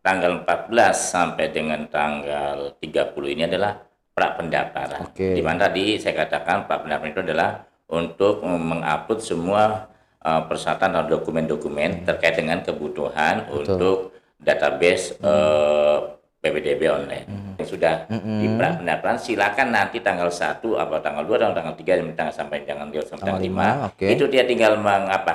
tanggal 14 sampai dengan tanggal 30 ini adalah pra-pendaftaran. Di mana tadi saya katakan pra-pendaftaran itu adalah untuk mengupload semua persyaratan dan dokumen-dokumen terkait dengan kebutuhan untuk database PPDB online. Yang sudah di pra-pendaftaran silakan nanti tanggal 1 atau tanggal 2 atau tanggal 3 sampai tanggal 5 itu dia tinggal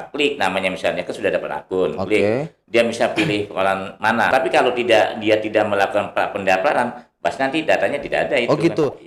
klik namanya, misalnya sudah dapat akun, klik dia bisa pilih orang mana. Tapi kalau dia tidak melakukan pra-pendaftaran, pasti nanti datanya tidak ada itu. Oh gitu.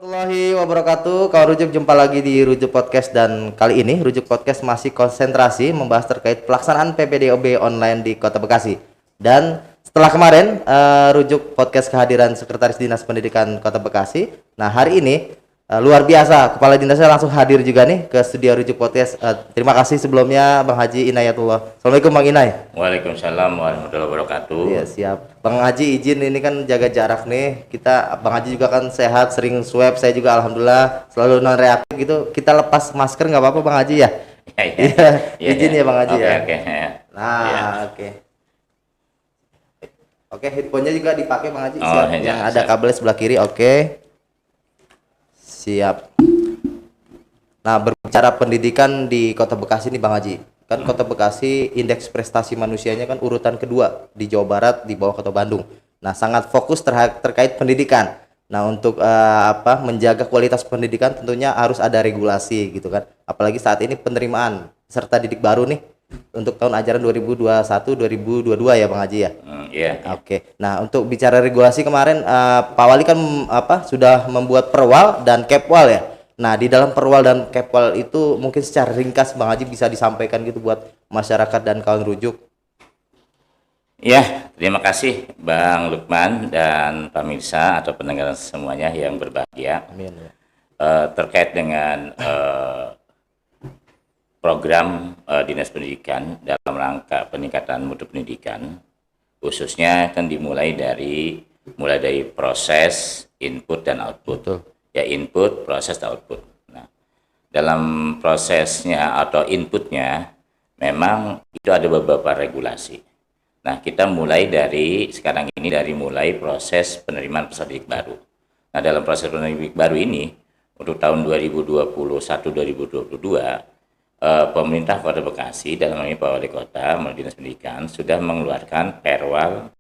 Warahmatullahi wabarakatuh. Kau Rujuk, jumpa lagi di Rujuk Podcast, dan kali ini Rujuk Podcast masih konsentrasi membahas terkait pelaksanaan PPDB online di Kota Bekasi. Dan setelah kemarin Rujuk Podcast kehadiran Sekretaris Dinas Pendidikan Kota Bekasi, nah hari ini luar biasa, Kepala Dinasnya langsung hadir juga nih ke studio Rujuk Podcast. Terima kasih sebelumnya Bang Haji Inayatullah. Assalamualaikum Bang Inay. Waalaikumsalam warahmatullahi wabarakatuh. Iya siap. Bang Haji izin ini kan jaga jarak nih. Bang Haji juga kan sehat, sering swab. Saya juga alhamdulillah selalu non reaktif gitu. Kita lepas masker nggak apa-apa Bang Haji ya? Iya. Izin ya Bang Haji ya. Nah oke. Oke, headphone-nya juga dipakai Bang Haji. Siap. Yang ada kabel sebelah kiri. Oke. Siap. Nah, berbicara pendidikan di Kota Bekasi nih Bang Haji. Kan Kota Bekasi indeks prestasi manusianya kan urutan kedua di Jawa Barat di bawah Kota Bandung. Nah, sangat fokus terkait pendidikan. Nah, untuk menjaga kualitas pendidikan tentunya harus ada regulasi gitu kan. Apalagi saat ini penerimaan peserta didik baru nih untuk tahun ajaran 2021-2022 ya Bang Haji ya. Iya. Oke. Nah, untuk bicara regulasi kemarin Pak Wali kan sudah membuat perwal dan kepwal ya. Nah, di dalam perwal dan kepwal itu mungkin secara ringkas Bang Haji bisa disampaikan gitu buat masyarakat dan kawan rujuk. Ya, terima kasih Bang Lukman dan pemirsa atau pendengar semuanya yang berbahagia. Amin. Terkait dengan program Dinas Pendidikan dalam rangka peningkatan mutu pendidikan, khususnya kan dimulai dari proses input dan output. Betul. Ya, input, proses, dan output. Nah, dalam prosesnya atau inputnya memang itu ada beberapa regulasi. Nah, kita mulai dari sekarang ini mulai proses penerimaan peserta didik baru. Nah, dalam proses penerimaan didik baru ini untuk tahun 2021-2022 pemerintah Kota Bekasi dalam hal ini Pak Wali Kota melalui Dinas Pendidikan sudah mengeluarkan Perwal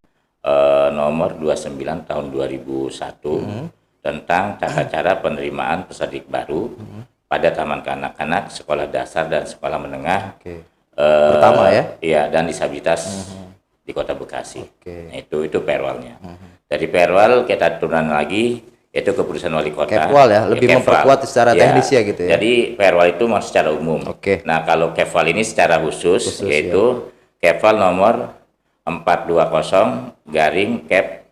nomor 29 tahun 2001 tentang tata cara penerimaan peserta didik baru pada taman kanak-kanak, sekolah dasar dan sekolah menengah pertama ya. Iya, dan disabilitas di Kota Bekasi. Nah, itu Perwalnya. Dari Perwal kita turun lagi itu keputusan wali kota. Kepwal ya, lebih memperkuat secara teknis ya gitu ya. Jadi Perwal itu masih secara umum. Nah, kalau Kepwal ini secara khusus yaitu Kepwal nomor 420 garing Kep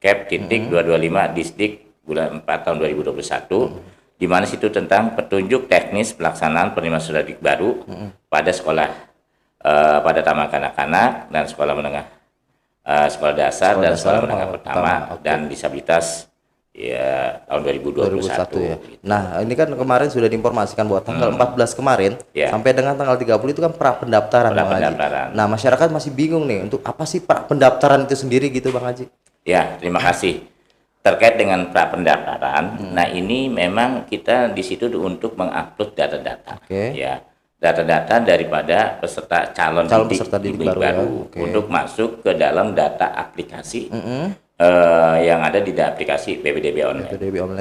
titik 225 Distrik bulan 4 tahun 2021 di mana situ tentang petunjuk teknis pelaksanaan penerimaan peserta didik baru pada sekolah pada taman kanak-kanak dan sekolah menengah sekolah dasar dan sekolah menengah pertama dan disabilitas ya tahun 2021 ya. Nah, ini kan kemarin sudah diinformasikan bahwa tanggal 14 kemarin sampai dengan tanggal 30 itu kan pra-pendaftaran Bang Haji. Nah, masyarakat masih bingung nih untuk apa sih pra-pendaftaran itu sendiri gitu Bang Haji. Ya, terima kasih. Terkait dengan pra-pendaftaran, nah ini memang kita di situ untuk mengupload data-data. Ya, data-data daripada calon peserta didik baru untuk masuk ke dalam data aplikasi yang ada di aplikasi PPDB online.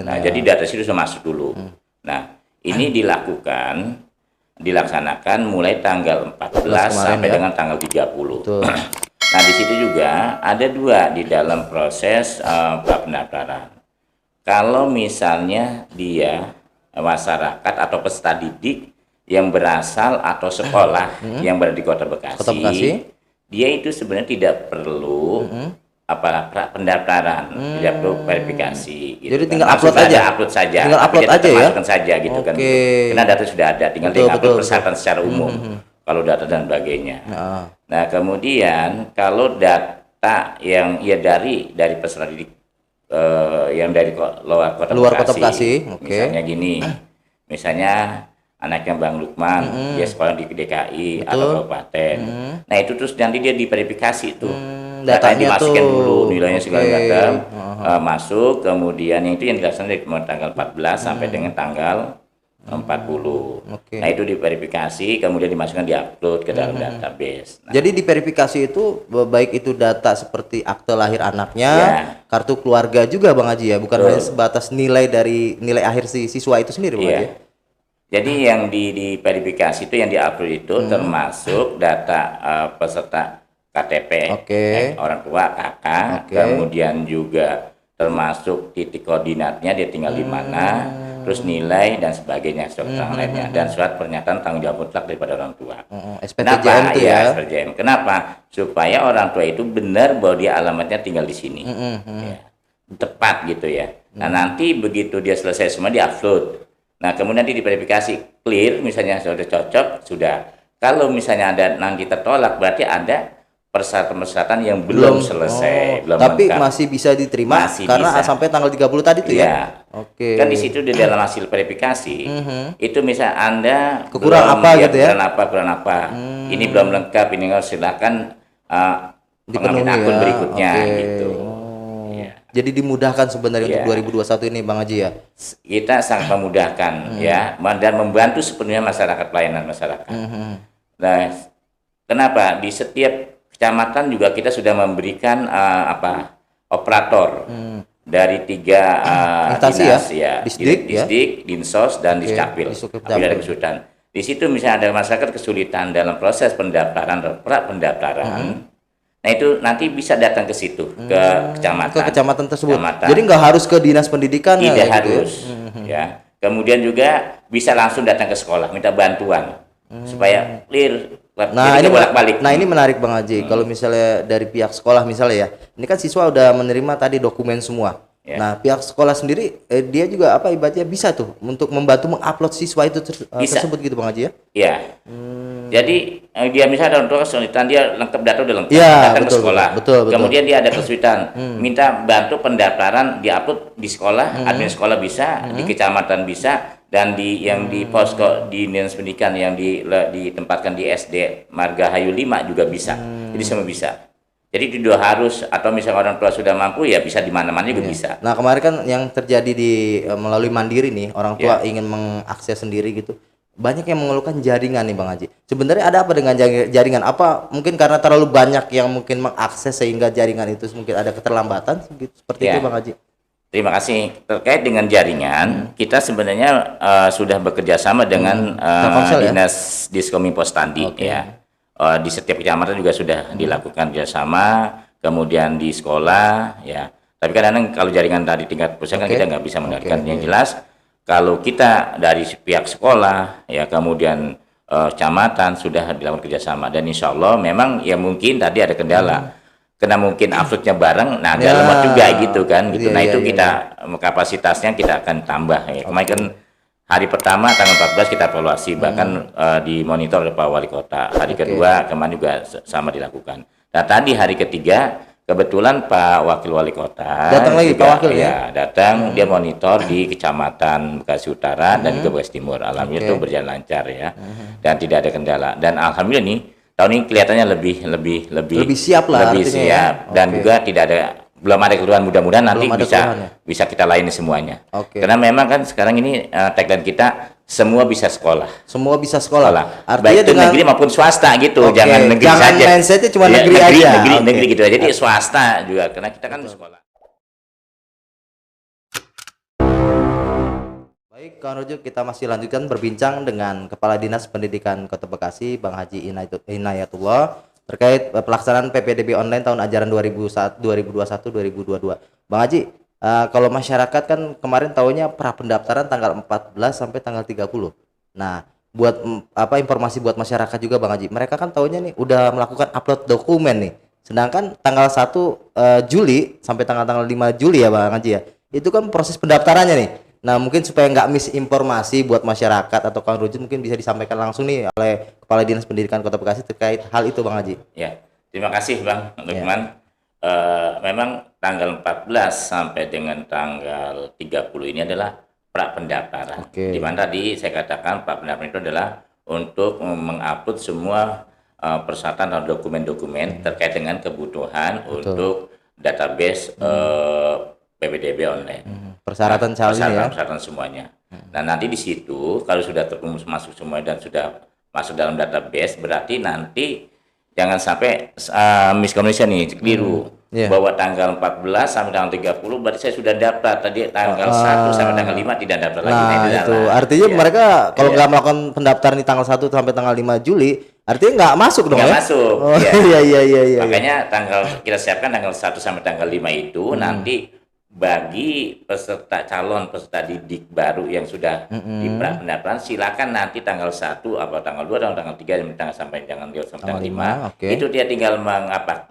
Nah, jadi data itu sudah masuk dulu. Nah, ini dilaksanakan mulai tanggal 14 sampai dengan tanggal 30. Nah, di situ juga ada dua di dalam proses pendaftaran. Kalau misalnya dia masyarakat atau peserta didik yang berasal atau sekolah yang berada di Kota Bekasi, dia itu sebenarnya tidak perlu pendaftaran, tidak perlu verifikasi gitu. Jadi kan. tinggal upload aja. Tinggal upload aja ya. Masukkan saja gitu kan. Karena data sudah ada, tinggal upload persyaratan secara umum. Kalau data dan sebagainya. Nah, kemudian kalau data yang dari peserta didik yang dari luar Kota Bekasi. Misalnya gini. Misalnya anaknya Bang Lukman, dia sekolah di DKI atau kabupaten. Nah itu terus nanti dia diverifikasi tuh. Datanya dimasukin dulu nilainya segala macam, masuk, kemudian yang itu yang dilaksanakan dari tanggal 14 sampai dengan tanggal 40. Nah itu diverifikasi, kemudian dimasukkan, diupload ke dalam database. Jadi diverifikasi itu baik itu data seperti akte lahir anaknya, kartu keluarga juga Bang Haji ya, bukan hanya sebatas nilai dari nilai akhir si siswa itu sendiri Bang Haji. Jadi yang diverifikasi itu yang diupload itu termasuk data peserta KTP, orang tua, kakak, kemudian juga termasuk titik koordinatnya, dia tinggal di mana, terus nilai dan sebagainya, surat lainnya, dan surat pernyataan tanggung jawab mutlak daripada orang tua. SPTJM itu ya? SPTJM. Kenapa? Supaya orang tua itu benar bahwa dia alamatnya tinggal di sini, tepat gitu ya. Nah nanti begitu dia selesai semua, dia upload. Nah kemudian diverifikasi clear, misalnya sudah cocok, sudah. Kalau misalnya ada nanti tertolak, berarti ada persyaratan-persyaratan yang belum selesai, belum tapi lengkap. Masih bisa diterima karena sampai tanggal 30 tadi itu ya. Kan di situ di dalam hasil verifikasi itu misal Anda kurang apa gitu ya. Kurang apa. Ini belum lengkap, ini silakan pengambil akun berikutnya gitu. Jadi dimudahkan sebenarnya untuk 2021 ini Bang Haji ya. Kita sangat memudahkan ya, dan membantu sepenuhnya masyarakat, pelayanan masyarakat. Nah, kenapa di setiap kecamatan juga kita sudah memberikan operator dari 3 dinas ya, Disdik, Dinsos dan Discapil. Apabila ada kesulitan. Di situ misalnya ada masyarakat kesulitan dalam proses pendaftaran atau pra-pendaftaran, nah itu nanti bisa datang ke situ, ke kecamatan tersebut. Jadi nggak harus ke dinas pendidikan. Tidak harus. Ya. Kemudian juga bisa langsung datang ke sekolah, minta bantuan supaya clear. Nah ini menarik Bang Haji. Kalau misalnya dari pihak sekolah misalnya ya, ini kan siswa udah menerima tadi dokumen semua. Nah pihak sekolah sendiri dia juga ibaratnya bisa tuh untuk membantu mengupload siswa itu tersebut gitu Bang Haji ya? Iya. Jadi dia misalnya ada orang tua kesulitan, dia lengkap data udah lengkap, datang ke sekolah. Betul. Kemudian dia ada kesulitan, minta bantu pendaftaran, diupload di sekolah, admin sekolah bisa, di kecamatan bisa. Dan yang di posko di dinas pendidikan yang ditempatkan di SD Margahayu 5 juga bisa. Jadi semua bisa. Jadi tidak harus, atau misalnya orang tua sudah mampu ya bisa di mana-mana juga bisa. Nah kemarin kan yang terjadi melalui Mandiri nih, orang tua ingin mengakses sendiri gitu. Banyak yang mengeluhkan jaringan nih Bang Haji. Sebenarnya ada apa dengan jaringan? Apa mungkin karena terlalu banyak yang mungkin mengakses sehingga jaringan itu mungkin ada keterlambatan seperti itu Bang Haji? Terima kasih. Terkait dengan jaringan, kita sebenarnya sudah bekerja sama dengan Dinas Diskominfo Standi ya. Di setiap kecamatan juga sudah dilakukan kerjasama, kemudian di sekolah ya. Tapi kadang-kadang kalau jaringan tadi tingkat pusat kan kita nggak bisa mendengarkan. Yang jelas kalau kita dari pihak sekolah ya, kemudian kecamatan sudah dilakukan kerjasama, dan insya Allah memang ya mungkin tadi ada kendala. Karena mungkin uploadnya bareng, nah agak lemot juga gitu kan, gitu. Nah itu kita kapasitasnya kita akan tambah. Ya. Kemarin kan hari pertama tanggal 14 kita evaluasi, bahkan dimonitor oleh Pak Wali Kota. Hari kedua kemarin juga sama dilakukan. Nah tadi hari ketiga kebetulan Pak Wakil Wali Kota datang lagi Pak Wakil ya, datang, dia monitor di Kecamatan Bekasi Utara dan juga Bekasi Timur. Alhamdulillah itu berjalan lancar ya, dan tidak ada kendala. Dan alhamdulillah nih tahun ini kelihatannya lebih siap lah, dan juga belum ada keluhan, mudah-mudahan nanti bisa kita layani semuanya. Karena memang kan sekarang ini tagline kita semua bisa sekolah. Semua bisa sekolah. Artinya baik itu negeri maupun swasta gitu, jangan negeri saja. Jangan mindsetnya cuma negeri aja. Negeri gitu aja. Jadi swasta juga, karena kita kan sekolah. Baik, kawan Rujuk, kita masih lanjutkan berbincang dengan Kepala Dinas Pendidikan Kota Bekasi, Bang Haji Inayatullah, terkait pelaksanaan PPDB online tahun ajaran 2021-2022. Bang Haji, kalau masyarakat kan kemarin tahunya pra pendaftaran tanggal 14 sampai tanggal 30. Nah, buat informasi buat masyarakat juga Bang Haji, mereka kan tahunya nih udah melakukan upload dokumen nih. Sedangkan tanggal 1 Juli sampai tanggal 5 Juli ya Bang Haji ya, itu kan proses pendaftarannya nih. Nah mungkin supaya nggak misinformasi buat masyarakat atau kawan rujuk, mungkin bisa disampaikan langsung nih oleh Kepala Dinas Pendidikan Kota Bekasi terkait hal itu Bang Haji. Ya, terima kasih Bang Lukman. Memang tanggal 14 sampai dengan tanggal 30 ini adalah pra pendaftaran. Di mana tadi saya katakan pra pendaftaran itu adalah untuk mengupload semua persyaratan dan dokumen-dokumen terkait dengan kebutuhan untuk database PPDB online. Persyaratan persyaratan semuanya. Nah, nanti di situ kalau sudah terkumpul masuk semuanya dan sudah masuk dalam database, berarti nanti jangan sampai miskomunikasi nih, keliru. Bahwa tanggal 14 sampai tanggal 30 berarti saya sudah daftar, tadi tanggal 1 sampai tanggal 5 tidak daftar lagi. Nah, itu artinya mereka kalau nggak melakukan pendaftaran di tanggal 1 sampai tanggal 5 Juli, artinya nggak masuk dong nggak masuk. Iya. Makanya tanggal kita siapkan tanggal 1 sampai tanggal 5 itu nanti bagi calon peserta didik baru yang sudah di pra pendaftaran, silakan nanti tanggal 1 atau tanggal 2 atau tanggal 3 sampai tanggal 5 itu dia tinggal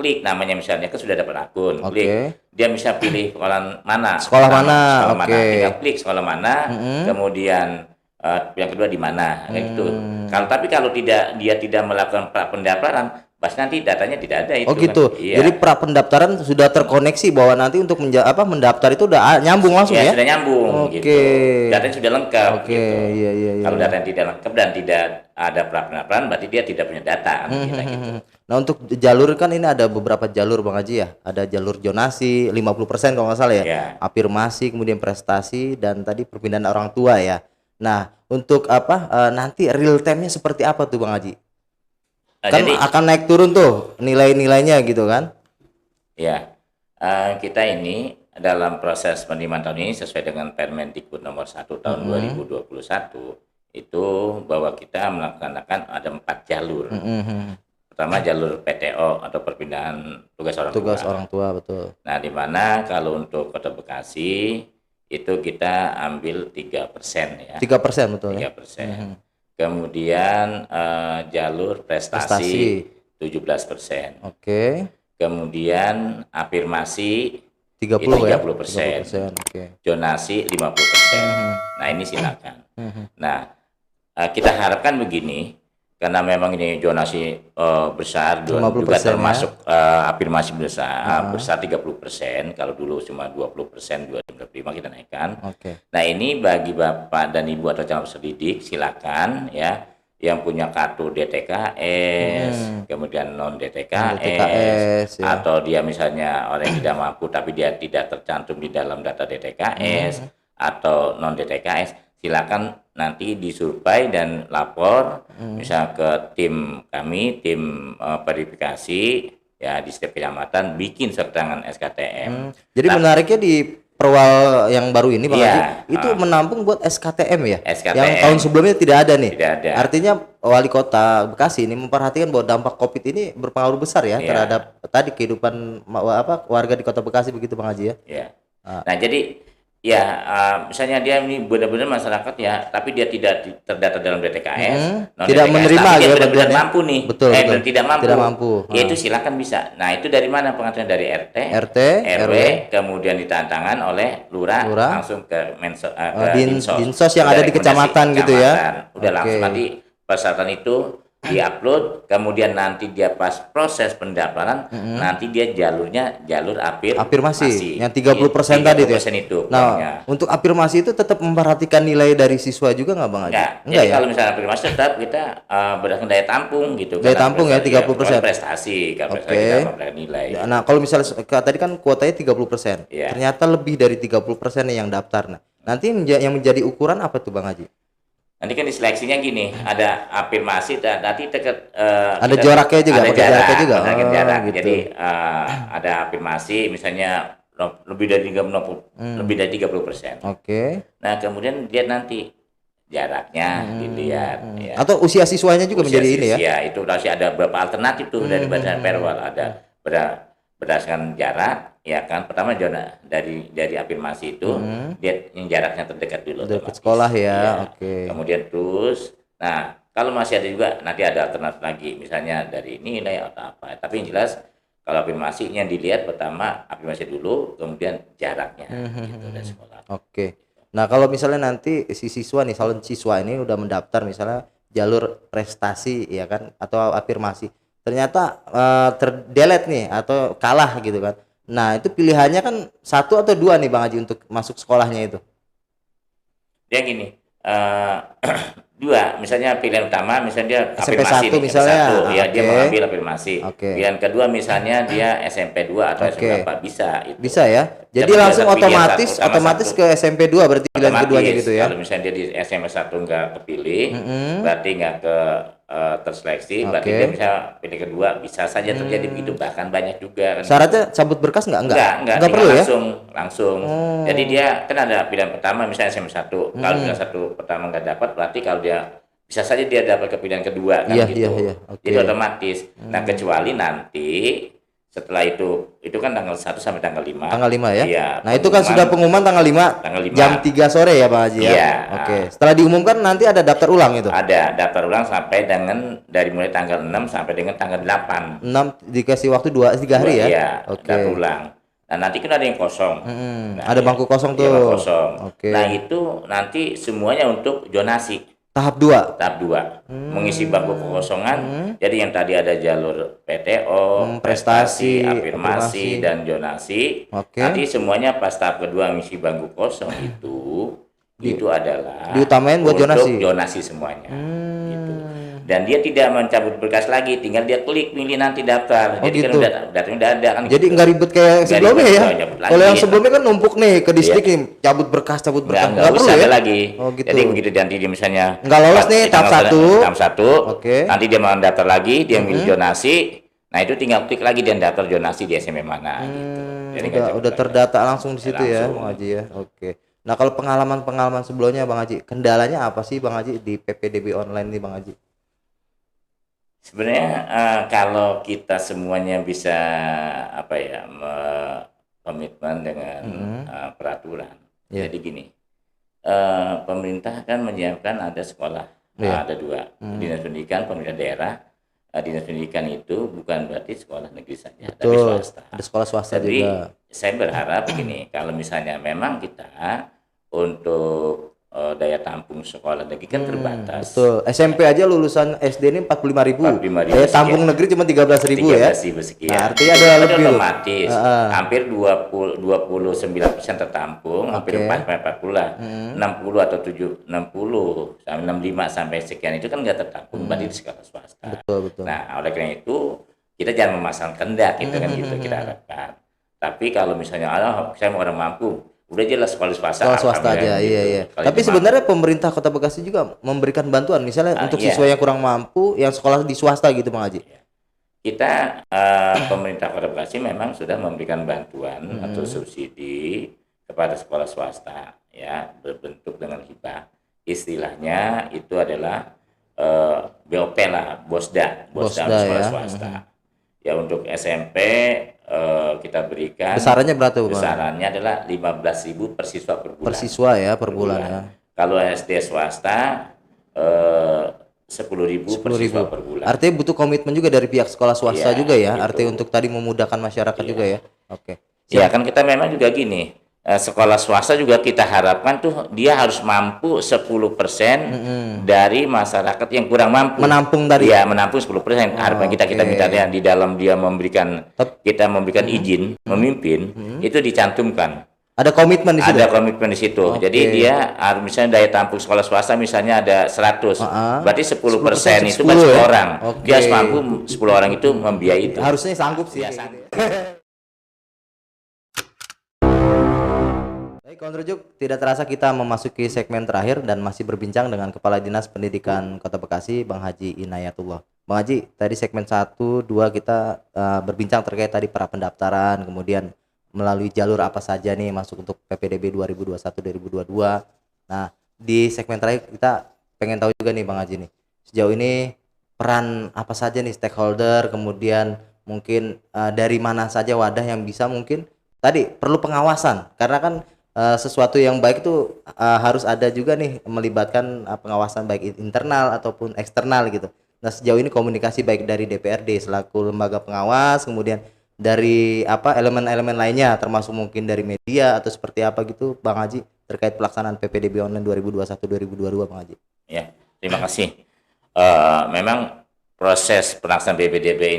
klik namanya, misalnya sudah dapat akun, klik dia bisa pilih sekolah mana, tinggal klik sekolah mana, kemudian yang kedua di mana, gitu. Kalau dia tidak melakukan pra pendaftaran, pas nanti datanya tidak ada itu. Oh gitu. Kan? Iya. Jadi pra pendaftaran sudah terkoneksi bahwa nanti untuk mendaftar itu udah nyambung langsung ya? Sudah nyambung gitu. Datanya sudah lengkap gitu. Iya. Kalau datanya tidak lengkap dan tidak ada pra pendaftaran, berarti dia tidak punya data gitu. Nah, untuk jalur kan ini ada beberapa jalur Bang Haji ya. Ada jalur zonasi 50% kalau nggak salah ya. Afirmasi, kemudian prestasi, dan tadi perpindahan orang tua ya. Nah, untuk nanti real time-nya seperti apa tuh Bang Haji? Kan jadi, akan naik turun tuh nilai-nilainya gitu kan? Ya, kita ini dalam proses penerimaan tahun ini sesuai dengan Permendikbud nomor 1 tahun 2021 itu bahwa kita melaksanakan ada 4 jalur. Pertama jalur PTO atau perpindahan tugas orang tua. Betul. Nah, di mana kalau untuk Kota Bekasi itu kita ambil 3% ya. 3% betul 3%. Kemudian jalur prestasi 17%. Kemudian afirmasi 30%. Zonasi 50%. Nah, ini silakan. Nah, kita harapkan begini, karena memang ini zonasi besar juga termasuk afirmasi besar 30%. Kalau dulu cuma 20%, 25 kita naikkan. Nah, ini bagi Bapak dan Ibu atau calon peserta didik silakan ya, yang punya kartu DTKS, kemudian non DTKS, atau dia misalnya orang yang tidak mampu tapi dia tidak tercantum di dalam data DTKS atau non DTKS, silakan nanti disurvei dan lapor misal ke tim kami, tim verifikasi ya di setiap kecamatan, bikin sertangan SKTM. Jadi menariknya di Perwal yang baru ini Bang Haji, itu menampung buat SKTM ya? SKTM. Yang tahun sebelumnya tidak ada nih. Tidak ada. Artinya Wali Kota Bekasi ini memperhatikan bahwa dampak Covid ini berpengaruh besar ya terhadap tadi kehidupan warga di Kota Bekasi, begitu Bang Haji ya? Iya. Nah, jadi misalnya dia ini benar-benar masyarakat ya, tapi dia tidak terdata dalam DTKS, tidak DTKS, menerima dia ya, benar-benar mampu nih, betul. tidak mampu. Ya itu silakan bisa. Nah, itu dari mana pengaturan? Dari RT, RW, kemudian ditandatangan oleh lurah langsung ke Dinsos yang ada di kecamatan gitu ya. Udah langsung nanti persyaratan itu diupload, kemudian nanti dia pas proses pendaftaran nanti dia jalur afirmasi yang 30% tadi itu. Nah, untuk afirmasi itu tetap memperhatikan nilai dari siswa juga nggak Bang Haji? Enggak ya? Kalau misalnya afirmasi tetap kita berdasarkan daya tampung gitu. Daya tampung ya 30%. Prestasi, kalau prestasi kita memberikan nilai. Nah, kalau misalnya tadi kan kuotanya 30%. Ternyata lebih dari 30% yang daftar. Nah, nanti yang menjadi ukuran apa tuh Bang Haji? Nanti kan diseleksinya gini, ada afirmasi, nanti ada jaraknya juga, ada jarak juga. Gitu. Jadi ada afirmasi, misalnya lebih dari 30%. Nah, kemudian dia nanti jaraknya dilihat. Ya. Atau usia siswanya juga menjadi ini ya? Iya, itu masih ada beberapa alternatif tuh dari berdasarkan Perwal, ada berdasarkan jarak. Ya kan, pertama dari afirmasi itu dia yang jaraknya terdekat dulu, dekat sekolah ya. Kemudian terus, nah kalau masih ada juga nanti ada alternatif lagi, misalnya dari nilai atau apa. Tapi yang jelas kalau afirmasinya dilihat pertama afirmasi dulu, kemudian jaraknya gitu dari sekolah. Nah, kalau misalnya nanti si siswa nih, calon siswa ini udah mendaftar misalnya jalur prestasi ya kan, atau afirmasi, ternyata terdelete nih atau kalah gitu kan. Nah, itu pilihannya kan 1 atau 2 nih Bang Haji untuk masuk sekolahnya itu? dia gini, eh, dua, misalnya pilihan utama misalnya dia SMP afirmasi 1 nih, misalnya. SMP 1 ya, dia Oke. mengambil afirmasi. Oke. Pilihan kedua misalnya dia SMP 2 atau SMP Oke. 4 bisa itu. Bisa ya. Jadi Cuma dia langsung terpilih yang satu otomatis sama otomatis satu. ke SMP 2 berarti pilihan keduanya Otomatis gitu ya. kalau misalnya dia di SMP 1 nggak kepilih, Mm-mm. berarti nggak ke terseleksi, berarti Oke. dia bisa pilih kedua, bisa saja terjadi begitu, bahkan banyak juga kan. Syaratnya cabut berkas nggak? Enggak, Nggak tinggal perlu ya? langsung. Jadi Oh. dia kan ada pilihan pertama misalnya SMP 1. Kalau pilihan Mm-mm. satu pertama nggak dapat, berarti kalau dia bisa saja dia dapat ke pilihan kedua kan Iya, iya, gitu. iya. Oke. Jadi otomatis. Nah, kecuali nanti setelah itu kan tanggal 1 sampai tanggal 5. Tanggal 5 ya? Iya, Nah, itu kan sudah pengumuman tanggal 5, tanggal 5. jam 3 sore ya, Bang Haji ya? Iya. Oke. Setelah diumumkan nanti ada daftar ulang itu? Ada daftar ulang sampai dengan dari mulai tanggal 6 sampai dengan tanggal 8. 6 dikasih waktu 3 hari ya? Iya, Oke. daftar ulang. Nah, nanti kan ada yang kosong. Mm-mm. Nah, Ada bangku kosong iya, tuh. bangku kosong. Oke. Nah, itu nanti semuanya untuk zonasi. Tahap 2. Tahap 2. Mengisi bangku kekosongan. Jadi yang tadi ada jalur PTO, prestasi, afirmasi, dan zonasi. Oke. Nanti semuanya pas tahap kedua mengisi bangku kosong itu adalah diutamain buat untuk zonasi. zonasi semuanya. Gitu. Dan dia tidak mencabut berkas lagi, tinggal dia klik pilih nanti daftar. Jadi gitu. kan datanya udah ada kan. Jadi gitu. nggak ribet kayak sebelumnya ribet, ya? cabut lagi, Kalau yang ya. sebelumnya kan numpuk nih ke distrik nih, cabut berkas. Nggak Nggak perlu usah ya? ada lagi. Oh gitu. Jadi begitu nanti dia misalnya Nggak lolos nih tahap 1. tahap 1. Oke. Nanti dia mau daftar lagi, dia milih zonasi. Nah, itu tinggal klik lagi dia daftar zonasi di SMP mana gitu. Jadi nggak cabut Udah lagi. terdata langsung di situ ya, Langsung. Bang Haji ya. Oke. Nah, kalau pengalaman sebelumnya Bang Haji, kendalanya apa sih Bang Haji di PPDB online nih Bang Haji? Sebenarnya kalau kita semuanya bisa apa ya komitmen dengan peraturan. Iya. Jadi gini, pemerintah kan menyiapkan ada sekolah, Iya. ada 2 dinas pendidikan pemerintah daerah. Dinas pendidikan itu bukan berarti sekolah negeri saja, tapi Betul. swasta. Ada sekolah swasta Jadi juga. saya berharap begini, kalau misalnya memang kita untuk daya tampung sekolah negeri kan terbatas. Betul. SMP aja lulusan SD ini 45.000. 45.000 Daya tampung negeri cuma 13.000 ya. 13.000 sekian. Nah, artinya ada Itu lebih. otomatis hampir 29% tertampung, hampir 40 lah. 60 atau 60 sampai 65 sampai sekian itu kan nggak tertampung berarti di sekolah swasta. Betul. Nah, oleh karena itu kita jangan memasang kendak gitu kan gitu kita harapkan. Tapi kalau misalnya saya mau orang mampu, udah jelas sekolah swasta. Sekolah swasta aja, gitu. iya. Kalau Tapi itu sebenarnya pemerintah Kota Bekasi juga memberikan bantuan, misalnya untuk iya. siswa yang kurang mampu, yang sekolah di swasta gitu, Bang Haji. Kita pemerintah Kota Bekasi memang sudah memberikan bantuan atau subsidi kepada sekolah swasta ya berbentuk dengan hibah. Istilahnya itu adalah BOP lah, Bosda untuk sekolah ya. swasta. Ya untuk SMP kita berikan Besarannya berapa, Bang? besarannya adalah 15.000 per siswa per bulan. Per siswa ya, per bulan ya. Kalau SD swasta 10.000 per siswa per bulan. Artinya butuh komitmen juga dari pihak sekolah swasta Iya, juga ya. gitu. Artinya untuk tadi memudahkan masyarakat juga ya. Oke. Ya kan kita memang juga gini, sekolah swasta juga kita harapkan tuh dia harus mampu 10% dari masyarakat yang kurang mampu. Menampung tadi. Ya, menampung 10%. Harapan kita minta dia di dalam dia memberikan izin memimpin itu dicantumkan. Ada komitmen di situ. Ada komitmen di situ. Jadi dia harus misalnya daya tampung sekolah swasta misalnya ada 100. Berarti 10% itu kan 10 orang. Dia harus mampu 10 orang itu membiayai itu. Harusnya sanggup sih. Ya, kayak gitu. Baik, Kawan Rujuk, tidak terasa kita memasuki segmen terakhir dan masih berbincang dengan Kepala Dinas Pendidikan Kota Bekasi, Bang Haji Inayatullah. Bang Haji, tadi segmen 1, 2 kita berbincang terkait tadi pra pendaftaran, kemudian melalui jalur apa saja nih masuk untuk PPDB 2021-2022. Nah, di segmen terakhir kita pengen tahu juga nih Bang Haji nih, sejauh ini peran apa saja nih stakeholder, kemudian mungkin dari mana saja wadah yang bisa mungkin tadi perlu pengawasan, karena kan sesuatu yang baik itu harus ada juga nih melibatkan pengawasan baik internal ataupun eksternal gitu. Nah, sejauh ini komunikasi baik dari DPRD selaku lembaga pengawas, kemudian dari elemen-elemen lainnya termasuk mungkin dari media atau seperti apa gitu Bang Haji terkait pelaksanaan PPDB online 2021-2022 Bang Haji. Ya, terima kasih. Memang proses pelaksanaan PPDB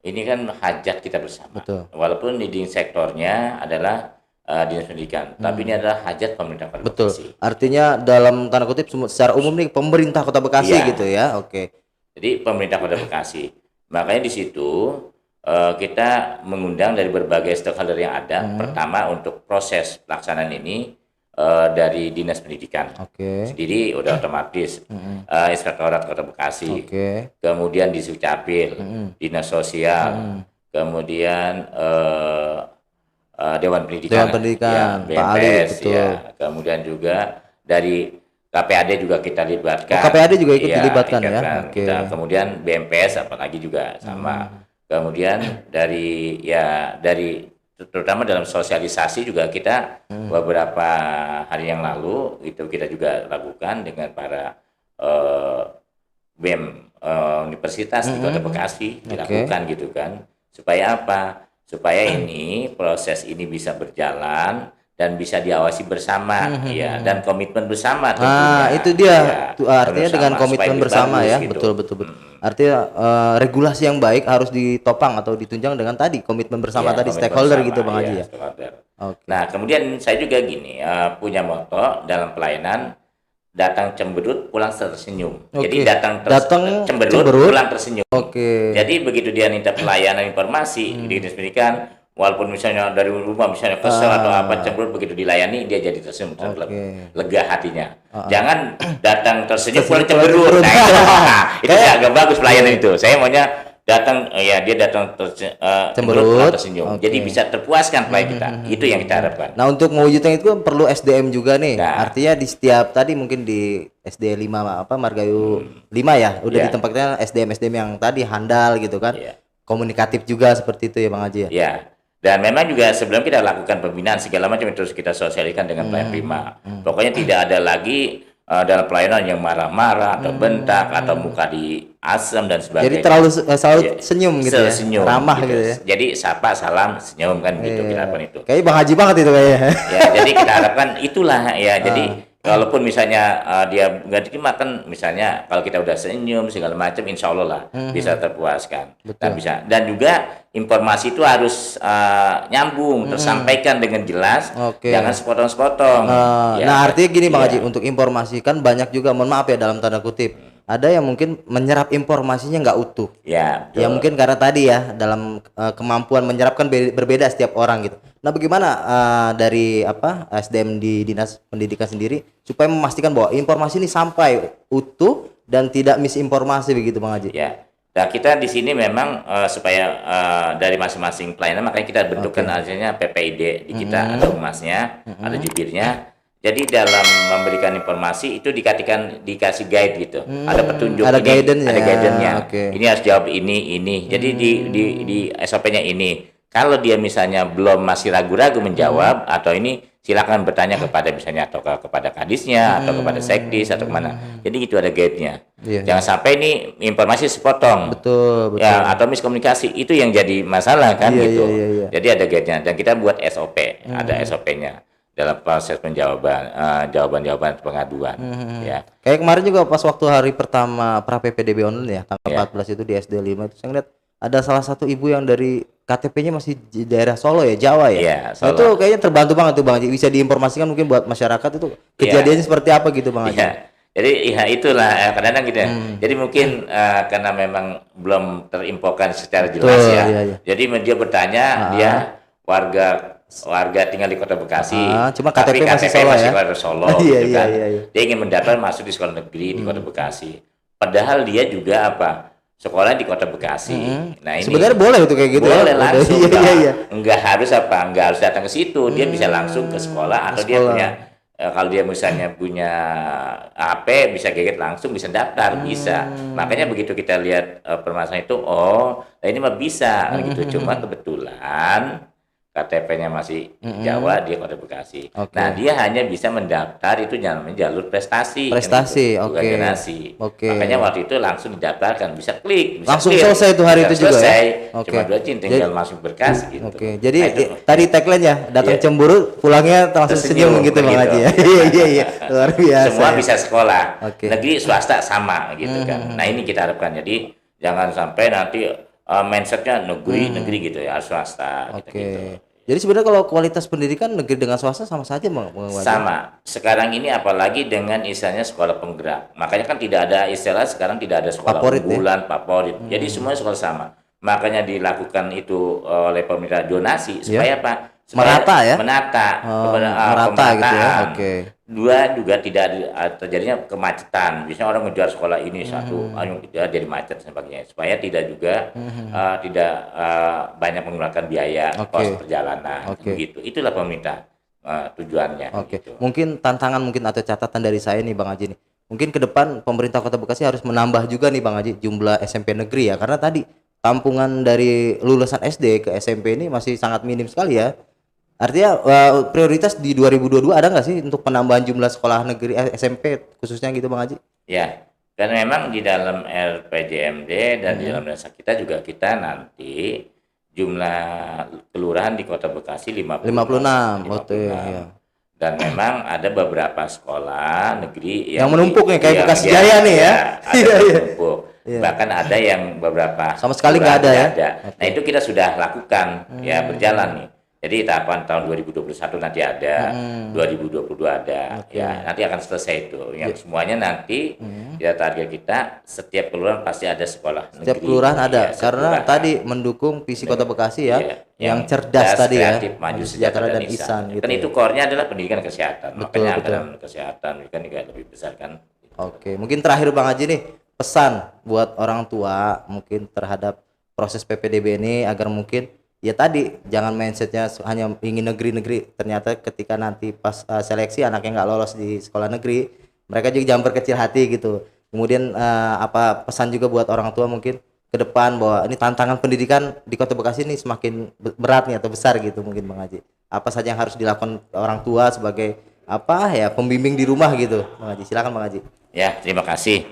ini kan hajat kita bersama. Betul. Walaupun leading sektornya adalah Dinas Pendidikan, tapi ini adalah hajat pemerintah Kota Betul. Bekasi. Artinya dalam tanda kutip secara umum nih pemerintah Kota Bekasi gitu ya. Oke. Jadi pemerintah Kota Bekasi. Makanya di situ kita mengundang dari berbagai stakeholder yang ada. Pertama untuk proses pelaksanaan ini dari Dinas Pendidikan sendiri udah otomatis, Inspektorat Kota Bekasi, kemudian di Sukcapil, Dinas Sosial, kemudian Dewan Pendidikan, ya, BMPS, kemudian juga dari KPAD juga kita libatkan. KPAD juga ikut dilibatkan ya. Kemudian BMPS apalagi juga sama. Kemudian dari terutama dalam sosialisasi juga kita beberapa hari yang lalu itu kita juga lakukan dengan para BEM universitas di Kota Bekasi dilakukan gitu kan, supaya apa? Supaya ini proses ini bisa berjalan dan bisa diawasi bersama ya, dan komitmen bersama tentunya. Itu dia artinya dengan komitmen bersama ya, gitu. betul. Artinya regulasi yang baik harus ditopang atau ditunjang dengan tadi komitmen bersama tadi stakeholder bersama, gitu Bang Haji ya. Nah kemudian saya juga gini punya moto dalam pelayanan, datang cemberut pulang tersenyum. Jadi datang cemberut pulang tersenyum. Jadi begitu dia minta pelayanan informasi di Dinas Pendidikan, walaupun misalnya dari rumah misalnya kesel atau apa, cemberut, begitu dilayani dia jadi tersenyum, lega hatinya. Jangan datang tersenyum pulang cemberut. Nah, itu agak bagus pelayanan itu. Saya maunya datang dia datang cemberut tersenyum. Jadi bisa terpuaskan pelayan kita. Itu yang kita harapkan. Nah, untuk mewujudkan itu perlu SDM juga nih. Artinya di setiap tadi mungkin di SD 5 Margahayu 5 ya, udah ditempatkan SDM yang tadi handal gitu kan. Komunikatif juga seperti itu ya Bang Haji ya. Iya. Dan memang juga sebelum kita lakukan pembinaan segala macam terus kita sosialisasikan dengan pelayan prima. Pokoknya tidak ada lagi dalam pelayanan yang marah-marah atau bentak atau muka di asam dan sebagainya. Jadi selalu senyum gitu ya. Senyum, ramah gitu ya. Jadi sapa, salam, senyum kan gitu kita harapkan itu. Kayaknya Bang Haji banget itu kayaknya. Ya, jadi kita harapkan itulah ya. Jadi kalaupun misalnya dia nggak diterima kan, misalnya kalau kita udah senyum segala macam, insya Allah lah bisa terpuaskan. Dan juga informasi itu harus nyambung, tersampaikan dengan jelas, jangan sepotong-sepotong. Nah artinya gini Bang Haji, untuk informasi kan banyak juga, mohon maaf ya dalam tanda kutip, ada yang mungkin menyerap informasinya nggak utuh. Ya mungkin karena tadi ya dalam kemampuan menyerapkan berbeda setiap orang gitu. Nah bagaimana dari SDM di Dinas Pendidikan sendiri supaya memastikan bahwa informasi ini sampai utuh dan tidak misinformasi begitu Bang Haji? Ya. Nah kita di sini memang supaya dari masing-masing pelayanan, makanya kita bentukkan hasilnya PPID di kita, ada humasnya, ada jubirnya. Jadi dalam memberikan informasi itu dikasih guide gitu, ada petunjuk, ada guidance-nya. Ini harus jawab ini. Jadi di SOP-nya ini. Kalau dia misalnya masih ragu-ragu menjawab atau ini, silakan bertanya kepada misalnya atau kepada kadisnya atau kepada sekdis atau kemana. Jadi itu ada guide-nya. Jangan sampai ini informasi sepotong. Betul. Ya, atau miskomunikasi, itu yang jadi masalah kan gitu. Jadi ada guide-nya dan kita buat SOP, ada SOP-nya dalam proses jawaban pengaduan. Ya. Kayak kemarin juga pas waktu hari pertama pra PPDB online ya, tanggal 14 itu di SD 5 itu saya lihat ada salah satu ibu yang dari KTP-nya masih di daerah Solo ya, Jawa ya. Nah, itu kayaknya terbantu banget tuh Bang Haji. Bisa diinformasikan mungkin buat masyarakat itu kejadiannya seperti apa gitu Bang Haji. Jadi itulah kadang-kadang gitu ya. Jadi mungkin karena memang belum terinfokan secara jelas Jadi dia bertanya dia warga tinggal di Kota Bekasi, cuma KTP masih Solo gitu kan. Dia ingin mendaftar masuk di sekolah negeri di Kota Bekasi. Padahal dia juga sekolah di Kota Bekasi. Nah ini sebenarnya boleh itu kayak gitu. Boleh langsung. Enggak harus enggak harus datang ke situ. Dia bisa langsung ke sekolah atau dia punya kalau dia misalnya punya HP bisa gadget langsung bisa daftar, bisa. Makanya begitu kita lihat permasalahan itu, ini mah bisa gitu. Cuma kebetulan KTP-nya masih Jawa, dia Kota Bekasi. Nah, dia hanya bisa mendaftar itu namanya jalur prestasi. Bukan donasi. Makanya waktu itu langsung didaftarkan, bisa klik, bisa langsung selesai itu hari itu juga ya. Cuma 2 jin tinggal masuk berkas gitu. Jadi tadi tagline-nya, datang cemburu, pulangnya langsung senyum gitu Bang Haji ya. Iya. Luar biasa. Semua bisa sekolah. Negeri swasta sama gitu kan. Nah, ini kita harapkan. Jadi jangan sampai nanti mindsetnya negeri gitu ya, swasta gitu. Jadi sebenarnya kalau kualitas pendidikan negeri dengan swasta sama saja, Bang? Sama. Sekarang ini apalagi dengan istilahnya sekolah penggerak. Makanya kan tidak ada istilah sekarang tidak ada sekolah Favorit unggulan, favorit. Jadi semuanya sekolah sama. Makanya dilakukan itu oleh pemerintah zonasi supaya apa? Supaya Merata ya? menata kepada merata gitu ya. pemerataan. Oke. Dua juga tidak terjadinya kemacetan. Biasanya orang ngejar sekolah ini satu, jadi macet dan sebagainya. Supaya tidak juga tidak banyak menggunakan biaya kos perjalanan. Begitu. Itulah pemerintah tujuannya. Oke. Gitu. Mungkin tantangan atau catatan dari saya nih Bang Haji nih. Mungkin ke depan pemerintah Kota Bekasi harus menambah juga nih Bang Haji jumlah SMP negeri ya. Karena tadi tampungan dari lulusan SD ke SMP ini masih sangat minim sekali ya. Artinya prioritas di 2022 ada nggak sih untuk penambahan jumlah sekolah negeri SMP khususnya gitu Bang Haji? Ya, dan memang di dalam RPJMD dan di dalam dasar kita juga kita nanti jumlah kelurahan di Kota Bekasi 56. Ya. Dan memang ada beberapa sekolah negeri yang menumpuk nih kayak Bekasi Jaya nih ya. Ada menumpuk. Bahkan ada yang beberapa sama sekali nggak ada ya. Nah, itu kita sudah lakukan ya, berjalan nih. Jadi tahapan tahun 2021 nanti ada, 2022 ada, ya nanti akan selesai itu. Yang semuanya nanti ya target kita setiap kelurahan pasti ada sekolah negeri. Setiap kelurahan ada, karena tadi mendukung visi Kota Bekasi ya, yang cerdas tadi kreatif, ya, maju sejahtera dan ihsan. gitu. Kan itu core-nya adalah pendidikan kesehatan. Makanya anggaran kesehatan kan juga lebih besar kan. Oke, mungkin terakhir Bang Haji nih, pesan buat orang tua mungkin terhadap proses PPDB ini agar mungkin ya tadi jangan mindsetnya hanya ingin negeri-negeri, ternyata ketika nanti pas seleksi anaknya nggak lolos di sekolah negeri, mereka juga jangan berkecil hati gitu. Kemudian apa pesan juga buat orang tua mungkin ke depan bahwa ini tantangan pendidikan di Kota Bekasi ini semakin berat nih atau besar gitu mungkin Bang Haji. Apa saja yang harus dilakukan orang tua sebagai apa ya pembimbing di rumah gitu Bang Haji. Silakan Bang Haji. Ya, terima kasih.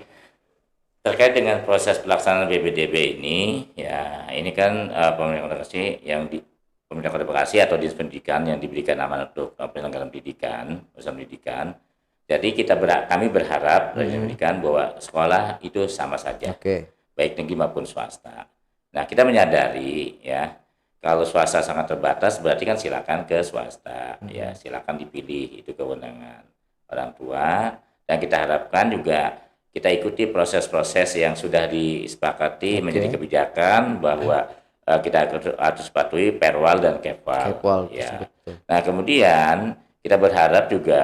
Terkait dengan proses pelaksanaan PPDB ini, ya ini kan pemerintah Kota Bekasi pemerintah Kota Bekasi atau Dinas Pendidikan yang diberikan amanat untuk penyelenggaraan pendidikan, usaha pendidikan. Jadi kami berharap dari pendidikan bahwa sekolah itu sama saja, baik negeri maupun swasta. Nah, kita menyadari ya kalau swasta sangat terbatas, berarti kan silakan ke swasta, ya silakan dipilih, itu kewenangan orang tua. Dan kita harapkan juga kita ikuti proses-proses yang sudah disepakati menjadi kebijakan bahwa kita harus patuhi perwal dan kepwal. Ya. Nah, kemudian kita berharap juga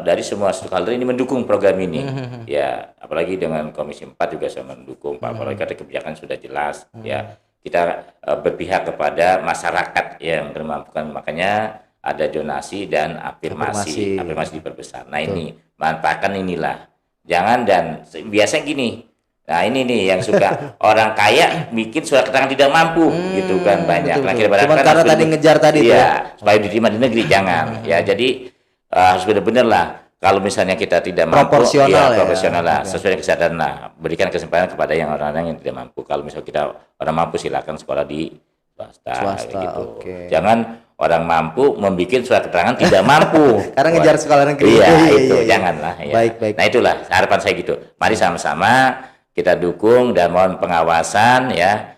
dari semua stakeholder ini mendukung program ini. Ya, apalagi dengan Komisi 4 juga saya mendukung Pak Polri, karena kebijakan sudah jelas. Ya, kita berpihak kepada masyarakat yang termampukan, makanya ada donasi dan afirmasi diperbesar. Nah, ini manfaatkan inilah. Jangan dan biasanya gini. Nah, ini nih yang suka orang kaya bikin surat keterangan tidak mampu gitu kan banyak. Betul, nah, kita cuma karena tadi ngejar tadi ya, supaya diterima di negeri jangan. Ya, jadi harus benar-benar lah. Kalau misalnya kita tidak mampu, proporsional lah, sesuai kesadaran lah. Berikan kesempatan kepada yang orang-orang yang tidak mampu. Kalau misalnya kita orang mampu silakan sekolah di swasta gitu. Jangan orang mampu membuat surat keterangan tidak mampu karena ngejar sekolah negeri. Itu janganlah ya. Baik. Nah, itulah harapan saya gitu. Mari sama-sama kita dukung dan mohon pengawasan ya.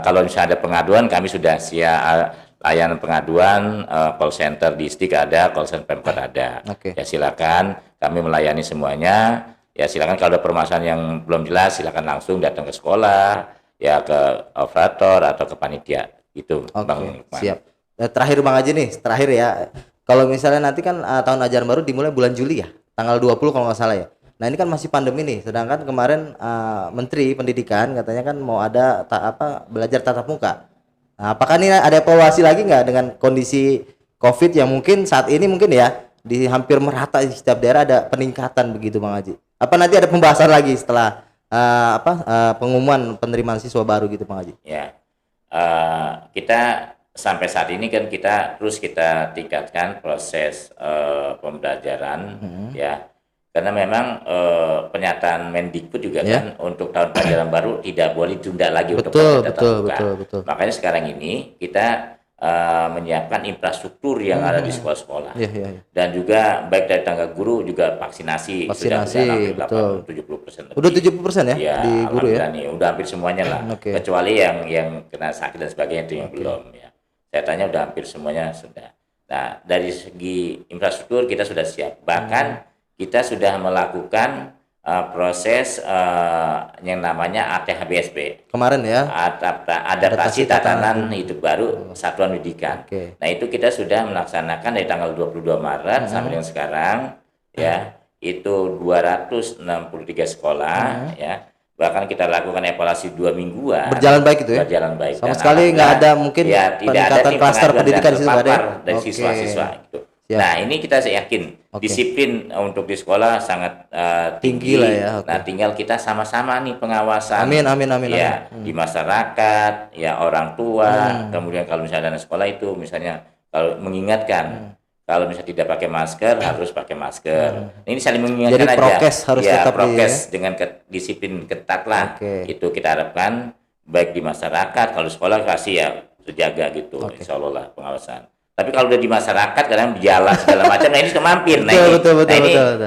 Kalau misalnya ada pengaduan, kami sudah layanan pengaduan, call center distrik ada, call center Pemkot ada. Ya silakan, kami melayani semuanya. Ya silakan kalau ada permasalahan yang belum jelas, silakan langsung datang ke sekolah, ya ke operator atau ke panitia. Itu Bang Lukman. Siap. Terakhir Bang Haji nih, terakhir ya. Kalau misalnya nanti kan tahun ajaran baru dimulai bulan Juli ya, tanggal 20 kalau nggak salah ya. Nah, ini kan masih pandemi nih, sedangkan kemarin Menteri Pendidikan katanya kan mau ada belajar tatap muka. Nah, apakah ini ada evaluasi lagi nggak dengan kondisi COVID yang mungkin saat ini mungkin ya di hampir merata di setiap daerah ada peningkatan begitu Bang Haji? Apa nanti ada pembahasan lagi setelah pengumuman penerimaan siswa baru gitu Bang Haji? Ya, kita sampai saat ini kan kita tingkatkan proses pembelajaran ya, karena memang pernyataan Mendikbud juga kan untuk tahun pelajaran baru tidak boleh ditunda lagi untuk tatap muka. Makanya sekarang ini kita menyiapkan infrastruktur yang ada di sekolah-sekolah dan juga baik dari tenaga guru juga vaksinasi sudah hampir 70%. Udah 70% ya di guru ya? Udah hampir semuanya lah, kecuali yang kena sakit dan sebagainya itu yang belum ya. Saya tanya udah hampir semuanya sudah. Nah, dari segi infrastruktur kita sudah siap. Bahkan kita sudah melakukan proses yang namanya ATHBSP. Kemarin ya. Adaptasi tatanan hidup baru satuan pendidikan. Nah, itu kita sudah melaksanakan dari tanggal 22 Maret sampai dengan sekarang ya. Itu 263 sekolah ya. Bahkan kita lakukan evaluasi 2 mingguan. Berjalan baik itu ya? Berjalan baik. Sama sekali nggak ada mungkin ya, peningkatan klaster pendidikan di situ ada dari siswa-siswa gitu. Nah, ini kita yakin disiplin untuk di sekolah sangat tinggi lah ya. Nah, tinggal kita sama-sama nih pengawasan. Amin. Ya, di masyarakat, ya orang tua, kemudian kalau misalnya dana sekolah itu misalnya kalau mengingatkan kalau misalnya tidak pakai masker harus pakai masker. Ini saling mengingatkan. Jadi prokes harus tetap prokes dengan disiplin ketat lah. Itu kita harapkan baik di masyarakat, kalau sekolah kasih ya terjaga gitu. Insya Allah lah pengawasan. Tapi kalau udah di masyarakat kadang berjalan segala macam, nah ini sudah mampir. Betul.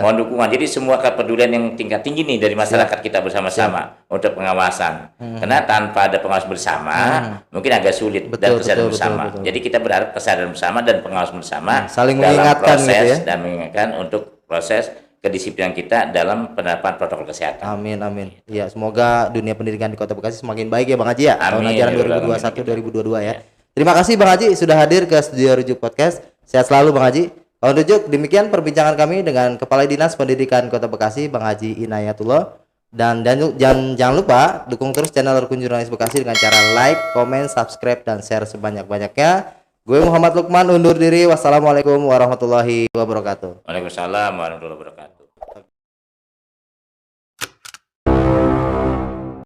Mohon dukungan. Jadi semua kepedulian yang tingkat tinggi nih dari masyarakat kita bersama-sama untuk pengawasan. Karena tanpa ada pengawasan bersama, mungkin agak sulit dan kesadaran bersama. Jadi kita berharap kesadaran bersama dan pengawasan bersama saling dalam mengingatkan proses gitu ya. Dan mengingatkan untuk proses kedisiplinan kita dalam penerapan protokol kesehatan. Amin. Ya, semoga dunia pendidikan di Kota Bekasi semakin baik ya Bang Haji ya. Tahun ajaran 2021-2022 ya. Terima kasih Bang Haji sudah hadir ke Studio Rujuk Podcast. Sehat selalu Bang Haji. Kawan Rujuk, demikian perbincangan kami dengan Kepala Dinas Pendidikan Kota Bekasi, Bang Haji Inayatullah. Dan jangan lupa dukung terus channel Rukun Jurnalis Bekasi dengan cara like, komen, subscribe, dan share sebanyak-banyaknya. Gue Muhammad Lukman undur diri. Wassalamualaikum warahmatullahi wabarakatuh. Waalaikumsalam warahmatullahi wabarakatuh.